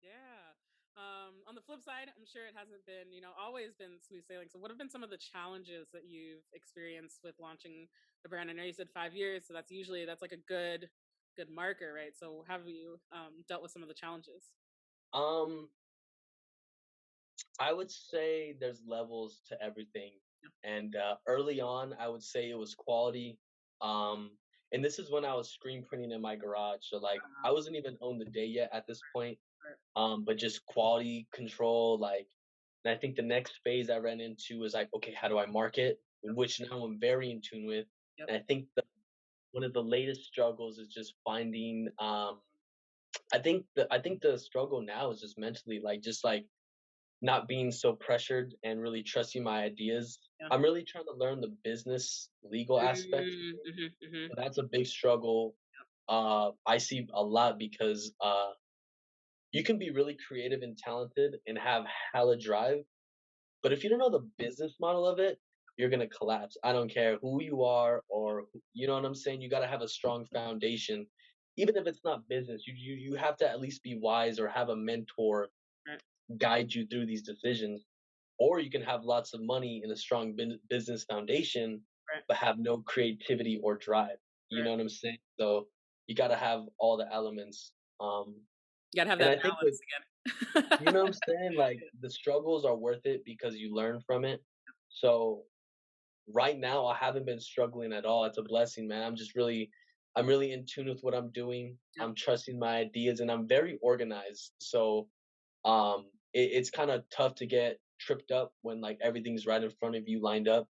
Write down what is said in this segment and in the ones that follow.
Yeah. On the flip side, I'm sure it hasn't been, always been smooth sailing. So, what have been some of the challenges that you've experienced with launching a brand? I know you said 5 years, so that's like a good marker, right? So, how have you dealt with some of the challenges? Um, I would say there's levels to everything. Yeah. And early on, I would say it was quality. Um, and this is when I was screen printing in my garage. So like I wasn't even on the day yet at this point. Right. But just quality control, like, and I think the next phase I ran into was like, okay, how do I market? Yep. Which now I'm very in tune with. Yep. And I think one of the latest struggles is just finding I think the struggle now is just mentally, like just like not being so pressured and really trusting my ideas. Yeah. I'm really trying to learn the business legal aspect. Mhm. So that's a big struggle. I see a lot because you can be really creative and talented and have hella drive, but if you don't know the business model of it, you're gonna collapse. I don't care who you are or you know what I'm saying. You got to have a strong foundation, even if it's not business. You have to at least be wise or have a mentor Right. guide you through these decisions. Or you can have lots of money and a strong business foundation, Right. but have no creativity or drive. You Right. know what I'm saying? So you got to have all the elements. Um, You gotta have and that I think with balance you know what I'm again. saying, like the struggles are worth it because you learn from it. So right now, I haven't been struggling at all. It's a blessing, man. I'm really in tune with what I'm doing. Yep. I'm trusting my ideas, and I'm very organized. So it's kind of tough to get tripped up when like everything's right in front of you lined up.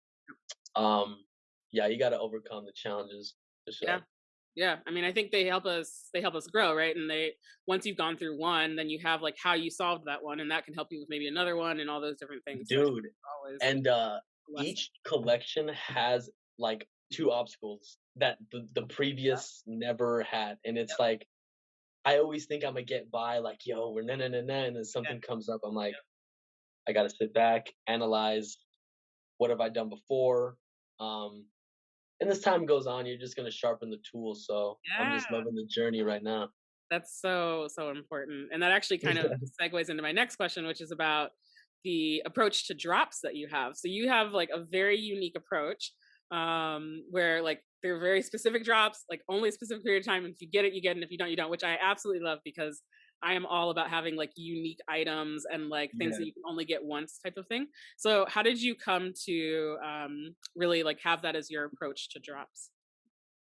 Um, yeah, you got to overcome the challenges for Yeah. sure. Yeah, I mean, I think they help us grow, right? And they once you've gone through one, then you have like how you solved that one, and that can help you with maybe another one and all those different things. So I think Dude, it's always and a lesson. each collection has like two obstacles that the Yeah. previous never had, and it's Yep. like I always think I'm gonna get by, like, yo, we're na na na na, and then Yeah. something comes up. I'm like, Yep. I gotta sit back, analyze what have I done before. Um, and as time goes on, you're just gonna sharpen the tools. So I'm Yeah. just loving the journey right now. That's so important. And that actually kind of segues into my next question, which is about the approach to drops that you have. So you have like a very unique approach where like they're very specific drops, like only a specific period of time. And if you get it, you get it. And if you don't, you don't, which I absolutely love because I am all about having like unique items and like things Yeah. that you can only get once type of thing. So how did you come to really like have that as your approach to drops?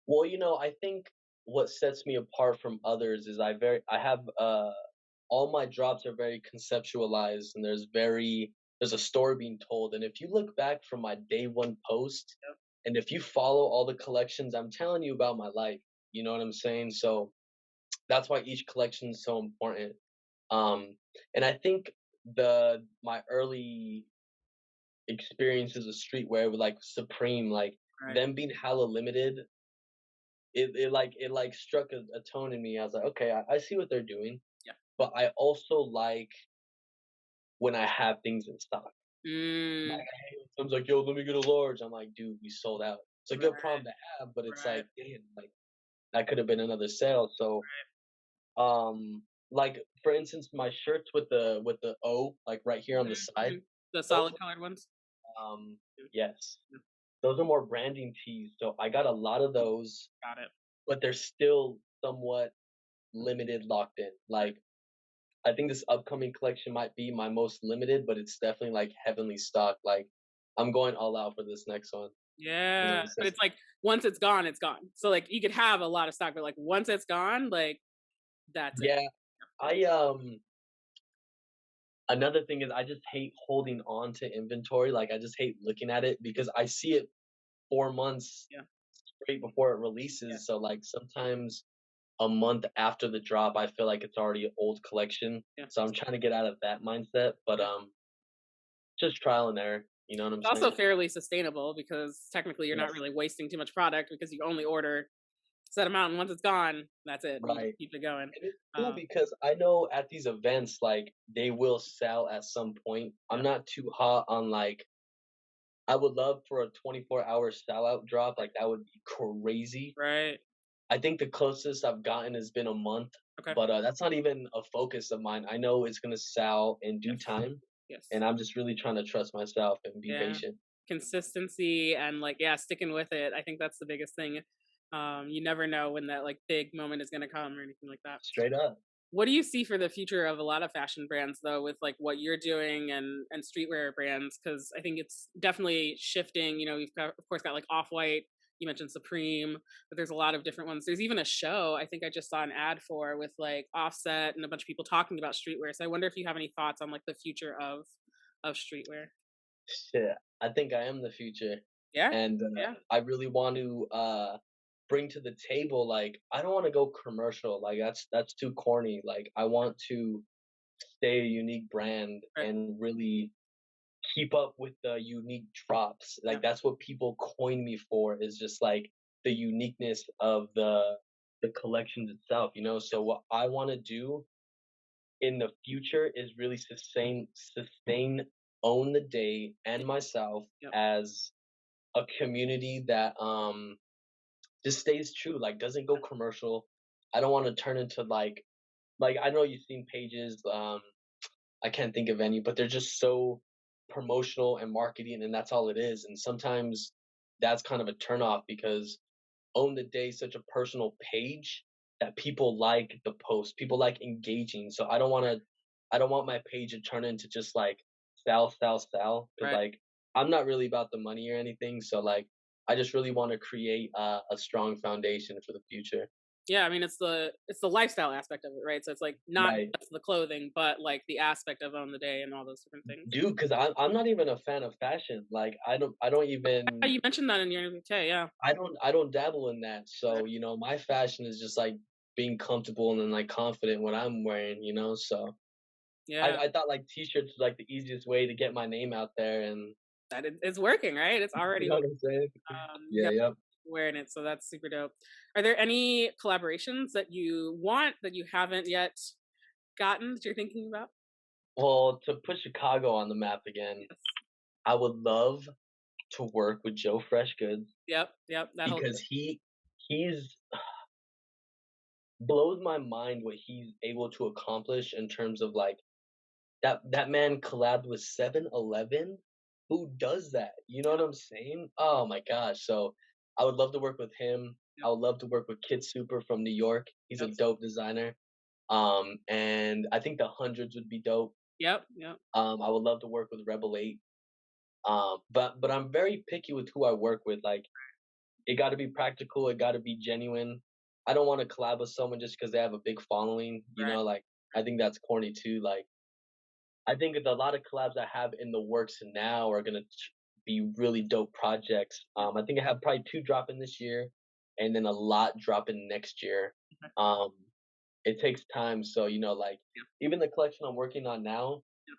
Well, I think what sets me apart from others is I have all my drops are very conceptualized and there's a story being told. And if you look back from my day one post Yep. and if you follow all the collections, I'm telling you about my life. You know what I'm saying? So that's why each collection is so important. Um, and I think my early experiences with streetwear with like Supreme, like Right. them being hella limited, it struck a tone in me. I was like, okay, I see what they're doing, Yeah. but I also like when I have things in stock. Like Mm, I hate when someone's like, yo, let me get a large. I'm like, dude, we sold out. It's a good right. problem to have, but it's Right. like, damn, like that could have been another sale. So like for instance, my shirts with the O, like right here on the Mhm, side, mhm. The those solid colored ones? Yeah, yes. yeah, Those are more branding tees. So I got a lot of those, got it. but they're still somewhat limited locked in. Like I think this upcoming collection might be my most limited, but it's definitely like heavenly stock. Like I'm going all out for this next one. You know what Yeah, I'm but saying? it's like, once it's gone, it's gone. So, like, you could have a lot of stock, but, like, once it's gone, like, that's it. Yeah, Yeah, I another thing is I just hate holding on to inventory. Like I just hate looking at it because I see it 4 months yeah, straight before it yeah, releases. So like sometimes a month after the drop, I feel like it's already an old collection. yeah, So I'm trying to get out of that mindset, but yeah. just trial and error. You know what I'm It's also saying? fairly sustainable because technically you're not Yes. really wasting too much product because you only order a set amount, and once it's gone, that's it, and you just Right. keep it going. And it's cool Um, because I know at these events, like they will sell at some point. I'm yeah, not too hot on like I would love for a 24-hour sellout drop. Like that would be crazy. right. I think the closest I've gotten has been a month, Okay. but that's not even a focus of mine. I know it's gonna sell in due Yes. time, Yes. and I'm just really trying to trust myself and be Yeah. patient. Consistency and like, yeah, sticking with it. I think that's the biggest thing. You never know when that like big moment is gonna come or anything like that. Straight up. What do you see for the future of a lot of fashion brands though, with like what you're doing and streetwear brands? Because I think it's definitely shifting. You know, we've got of course got like Off White. You mentioned Supreme, but there's a lot of different ones. There's even a show I think I just saw an ad for with like Offset and a bunch of people talking about streetwear. So I wonder if you have any thoughts on like the future of streetwear. Shit, I think I am the future, Yeah, and yeah, I really want to bring to the table. Like, I don't want to go commercial. Like, that's too corny. Like, I want to stay a unique brand right, and really keep up with the unique drops. yeah, Like, that's what people coin me for, is just like the uniqueness of the collections itself. So what I want to do in the future is really sustain Own the Day and myself yep, as a community that just stays true, like doesn't go commercial. I don't want to turn into like I know you've seen pages, I can't think of any, but they're just so promotional and marketing, and that's all it is. And sometimes that's kind of a turnoff because Own the Day is such a personal page that people like the post. People like engaging. So I don't want my page to turn into just like sell because right. like I'm not really about the money or anything. So like I just really want to create a strong foundation for the future. Yeah, I mean it's the lifestyle aspect of it, right? So it's like not Right. just the clothing, but like the aspect of Own the Day and all those different things. Dude, because I'm not even a fan of fashion. Like I don't Yeah, even you mentioned that in your okay, yeah. I don't dabble in that. Right. So, my fashion is just like being comfortable and then like confident when I'm wearing. So Yeah, I thought like t-shirts was like the easiest way to get my name out there and it's working, right? It's you already know what I'm saying? you Yeah, got yep. wearing it, so that's super dope. Are there any collaborations that you want that you haven't yet gotten that you're thinking about? Well, to put Chicago on the map again, Yes. I would love to work with Joe Freshgoods Yep, yep, that whole because he's blows my mind what he's able to accomplish in terms of like that man collabed with 7-Eleven. Who does that? You know what I'm saying? Oh my gosh. So I would love to work with him. yep, I would love to work with Kid Super from New York. He's a yep, dope designer. And I think the hundreds would be dope. yep, yep, I would love to work with Rebel 8. But I'm very picky with who I work with. Like it got to be practical. It got to be genuine. I don't want to collab with someone just because they have a big following. right, Like I think that's corny too. Like I think that a lot of collabs I have in the works now are gonna be really dope projects. I think I have probably 2 dropping this year, and then a lot dropping next year. okay, Um, it takes time, so like yep, even the collection I'm working on now, yep,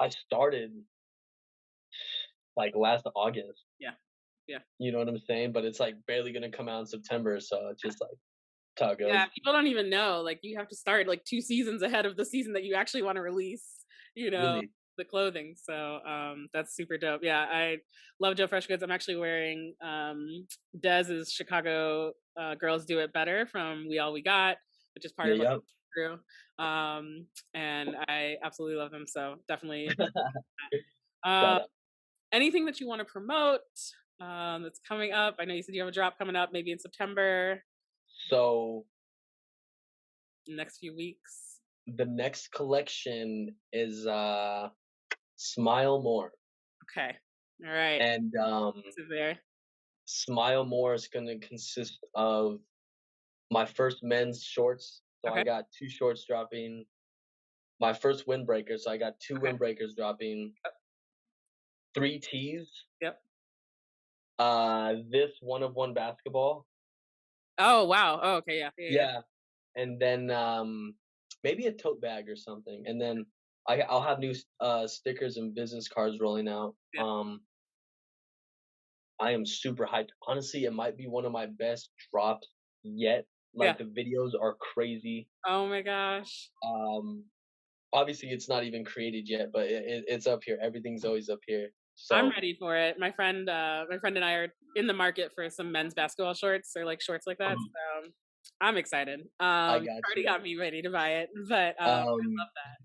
I started like last August. yeah, yeah. You know what I'm saying? But it's like barely gonna come out in September, so it's just like that's how it Yeah, goes. people don't even know, like, you have to start, like, 2 seasons ahead of the season that you actually wanna release, you know, Really, the clothing, so, that's super dope. Yeah, I love Joe Freshgoods. I'm actually wearing, Dez's Chicago, Girls Do It Better from We All We Got, which is part yeah, of, like, yep. crew, and I absolutely love him, so definitely. Shout Uh, out. anything that you wanna promote, that's coming up? I know you said you have a drop coming up maybe in September, So next few weeks. the next collection is Smile More. Okay. All right. And So there. Smile More is gonna consist of my first men's shorts. So I Okay. got 2 shorts dropping. My first windbreaker, so I got 2 Okay. windbreakers dropping. 3 tees. Yep. This one of one basketball. Oh wow. Oh, okay. Yeah. Yeah. Yeah. Yeah, and then maybe a tote bag or something. And then I'll have new stickers and business cards rolling out. Yeah. I am super hyped. Honestly, it might be one of my best drops yet. Yeah. Like the videos are crazy. Oh my gosh. Um, Obviously it's not even created yet, but it's up here. Everything's always up here. I'm So, ready for it. My friend and I are in the market for some men's basketball shorts or like shorts like that. um, So I'm excited. I You got already you. got me ready to buy it, but I Um, love that.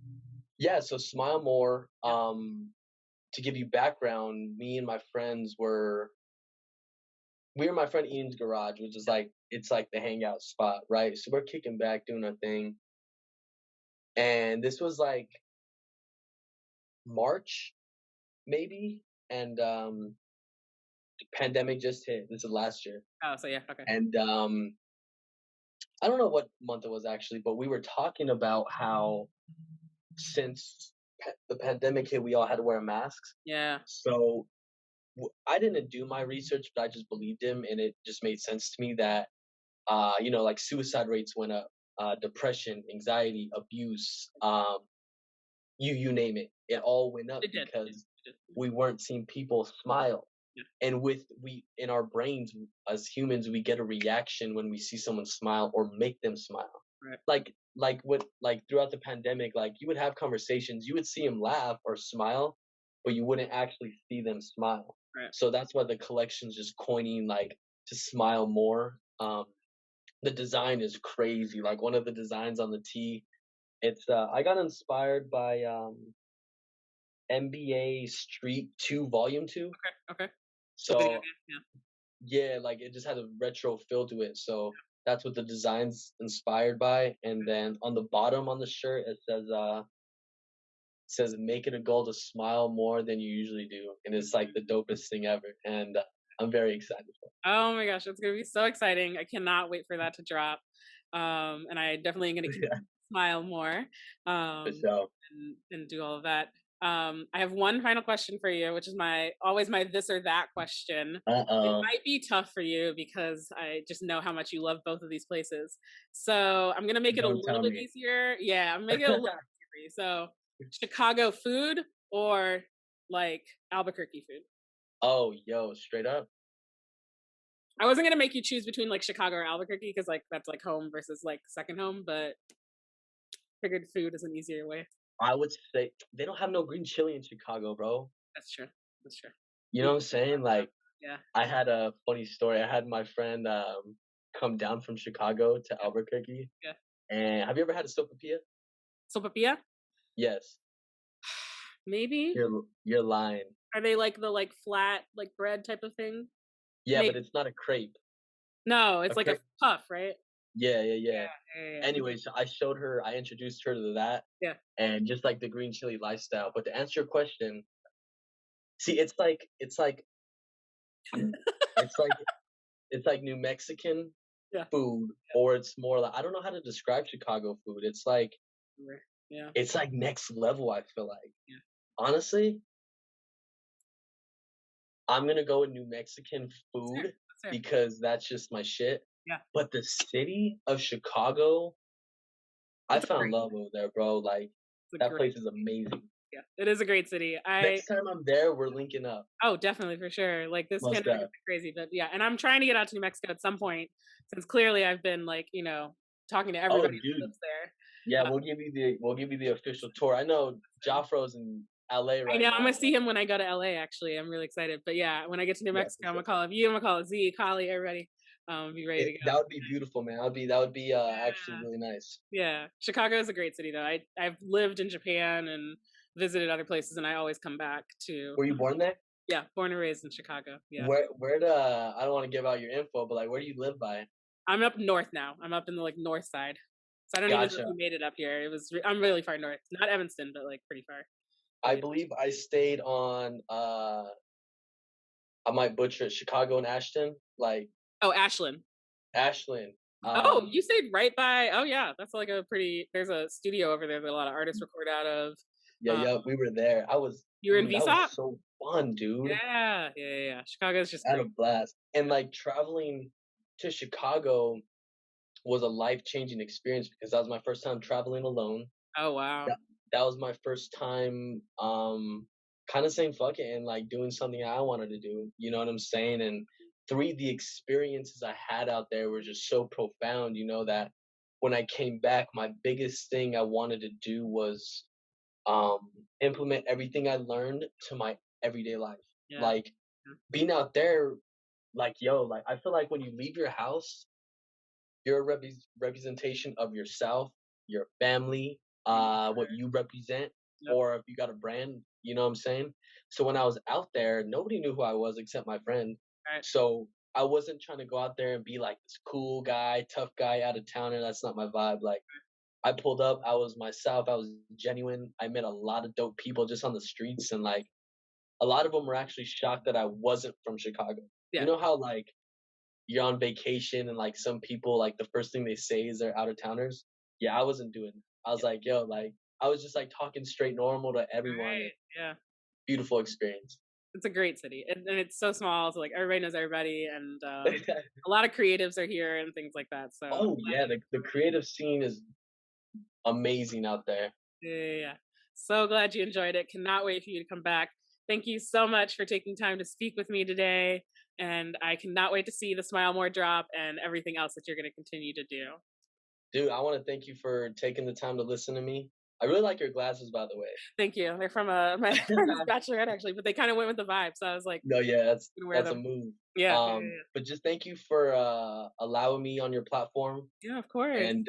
yeah, so Smile More, Yeah. to give you background, me and my friends we were my friend Ian's garage, which is like it's like the hangout spot, right? So we're kicking back, doing our thing. And this was like March, maybe, and pandemic just hit. This is last year. Oh, so yeah, okay. And I don't know what month it was actually, but we were talking about how since the pandemic hit, we all had to wear masks. Yeah, So I didn't do my research, but I just believed him, and it just made sense to me that like suicide rates went up, depression, anxiety, abuse, you name it, it all went up it did. because It did. we weren't seeing people smile. Yeah, And with we in our brains as humans, we get a reaction when we see someone smile or make them smile. right, Like throughout the pandemic, like you would have conversations, you would see them laugh or smile, but you wouldn't actually see them smile. right. So that's why the collection's just coining like to smile more. The design is crazy. Like one of the designs on the tee, it's I got inspired by NBA Street 2 Volume 2. Okay. The video So game. Yeah. yeah, like it just had a retro feel to it. So that's what the design's inspired by. And then on the bottom on the shirt it says make it a goal to smile more than you usually do. And it's like the dopest thing ever. And I'm very excited for Oh my gosh, it's gonna be so exciting. I cannot wait for that to drop. And I definitely am gonna it. Yeah, smile more. for Um, sure. and do all of that. I have one final question for you, which is my always my this or that question. It Uh-oh. might be tough for you because I just know how much you love both of these places. So I'm gonna make it a Don't little tell bit me. easier. Yeah, I'm making it a little easier for you. So Chicago food or like Albuquerque food? Oh, yo, straight up. I wasn't gonna make you choose between like Chicago or Albuquerque because like that's like home versus like second home, but figured food is an easier way. I would say they don't have no green chili in Chicago, bro. That's true. That's true. You know You what I'm saying? Like yeah. I had a funny story. I had my friend come down from Chicago to Yeah. Albuquerque. Yeah. And have you ever had a sopapilla? Sopapilla? Yes. Maybe? You're lying. Are they like the like flat like bread type of thing? Yeah, Maybe. but it's not a crepe. No, A it's like a crepe. puff, right? Yeah, yeah, Yeah, yeah. yeah. Anyway, so I introduced her to that, Yeah. and just like the green chili lifestyle. But to answer your question, see, it's like it's like New Mexican Yeah. food, or it's more like I don't know how to describe Chicago food. Yeah. Yeah. It's like next level. I feel like Yeah. honestly, I'm gonna go with New Mexican That's fair. food That's fair. because that's just my shit. Yeah. But the city of Chicago, I It's a found great love over there, bro. Like it's a that great place is amazing. yeah. It is a great city. Next time I'm there, we're linking up. Oh, definitely for sure. Like this Most pandemic has def. been crazy, but yeah, and I'm trying to get out to New Mexico at some point since clearly I've been like, talking to Oh, everybody that dude. lives there. Yeah, we'll give you the official tour. I know Joffro's in LA I right know I'm now, gonna see him when I go to LA. Actually, I'm really excited. But yeah, when I get to New yeah, for Mexico, I'm sure. gonna call up you. I'm gonna call Z, Kali, everybody. Be ready to go. That would be beautiful, man. That would be actually Yeah, really nice. yeah. Chicago is a great city, though. I've lived in Japan and visited other places, and I always come back to. Were you born there? Yeah, born and raised in Chicago. Yeah, Where the I don't want to give out your info, but like where do you live by? I'm up north now. I'm up in the like north side, so I don't even know if Gotcha. you made it up here. I'm really far north, not Evanston, but like pretty far. But I yeah. believe I stayed on I might butcher it, Chicago and Ashton, like Oh, Ashland. Ashland. Oh, you stayed right by. Oh yeah, that's like a pretty. There's a studio over there that a lot of artists record out of. Yeah, Um, yeah, we were there. you were in That was VSOP. so fun, dude. Yeah. Chicago's just I had great. a blast. And like traveling to Chicago was a life-changing experience because that was my first time traveling alone. Oh wow. That, that was my first time kind of saying fuck it and like doing something I wanted to do. You know what I'm saying? And three, the experiences I had out there were just so profound, that when I came back, my biggest thing I wanted to do was um implement everything I learned to my everyday life. Yeah. Like being out there, like yo, like I feel like when you leave your house, you're a representation of yourself, your family, what you represent, Yep. or if you got a brand, you know what I'm saying? So when I was out there, nobody knew who I was except my friend. Right. So I wasn't trying to go out there and be like this cool guy, tough guy out of town, and that's not my vibe. Like I pulled up, I was myself, I was genuine. I met a lot of dope people just on the streets, and like a lot of them were actually shocked that I wasn't from Chicago. You Yeah. know how like you're on vacation and like some people like the first thing they say is they're out of towners. Yeah, I wasn't doing that. I was Yeah. like, yo, like I was just like talking straight normal to everyone and Right. Yeah. beautiful experience. It's a great city, and it's so small, so, like, everybody knows everybody, and, a lot of creatives are here and things like that, so Oh yeah, the creative scene is amazing out there. yeah, yeah, yeah. So glad you enjoyed it, cannot wait for you to come back. Thank you so much for taking time to speak with me today, and I cannot wait to see the Smile More drop and everything else that you're gonna continue to do. Dude, I want to thank you for taking the time to listen to me. I really like your glasses, by the way. Thank you. They're from, my friend's bachelorette, actually, but they kinda went with the vibe, so I was like, No, yeah, "Gonna wear that's a them." move. Yeah, yeah, yeah, yeah. But just thank you for allowing me on your platform Yeah, of course. and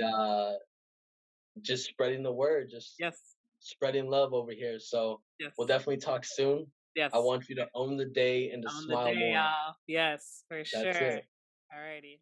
just spreading the word, just Yes, spreading love over here. So we'll yes, definitely talk soon. I yes. want you to own the day and to On the smile day, more. y'all. Yes, for That's sure. it. Alrighty.